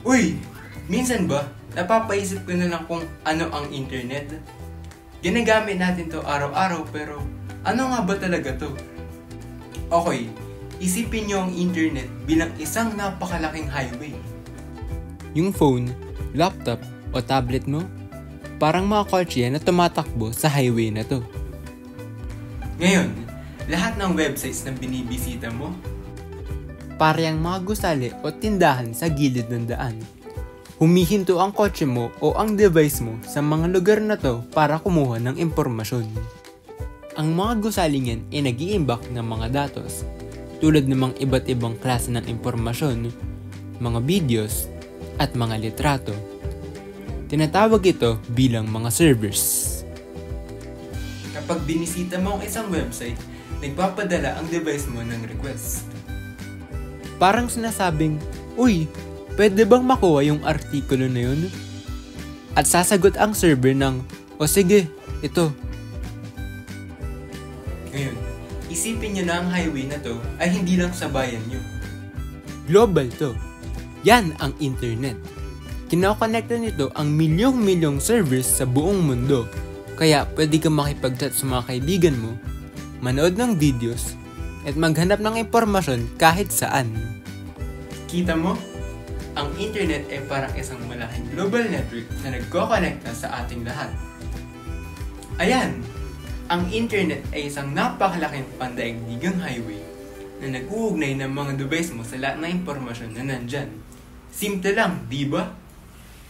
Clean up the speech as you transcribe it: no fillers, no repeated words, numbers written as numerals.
Uy! Minsan ba, napapaisip ko na lang kung ano ang internet? Ginagamit natin to araw-araw pero ano nga ba talaga to? Okay, isipin nyo ang internet bilang isang napakalaking highway. Yung phone, laptop o tablet mo, parang mga kotse yan na tumatakbo sa highway na to. Ngayon, lahat ng websites na binibisita mo, parang mga gusali o tindahan sa gilid ng daan. Humihinto ang kotse mo o ang device mo sa mga lugar na to para kumuha ng impormasyon. Ang mga gusaling yan ay nag-iimbak ng mga datos tulad ng mga iba't ibang klase ng impormasyon, mga videos, at mga litrato. Tinatawag ito bilang mga servers. Kapag binisita mo ang isang website, nagpapadala ang device mo ng request. Parang sinasabing, "Uy, pwede bang makuha yung artikulo na yun?" At sasagot ang server ng, "O sige, ito." Ngayon, isipin nyo na ang highway na to ay hindi lang sa bayan nyo. Global to. Yan ang internet. Kinokonekta nito ang milyong-milyong servers sa buong mundo. Kaya pwede kang makipag-chat sa mga kaibigan mo, manood ng videos, at maghanap ng impormasyon kahit saan. Kita mo? Ang internet ay parang isang malaking global network na nagkokonekta sa ating lahat. Ayan! Ang internet ay isang napakalaking pandaigdigang highway na nag-uugnay ng mga device mo sa lahat ng impormasyon na nandyan. Simple lang, di ba?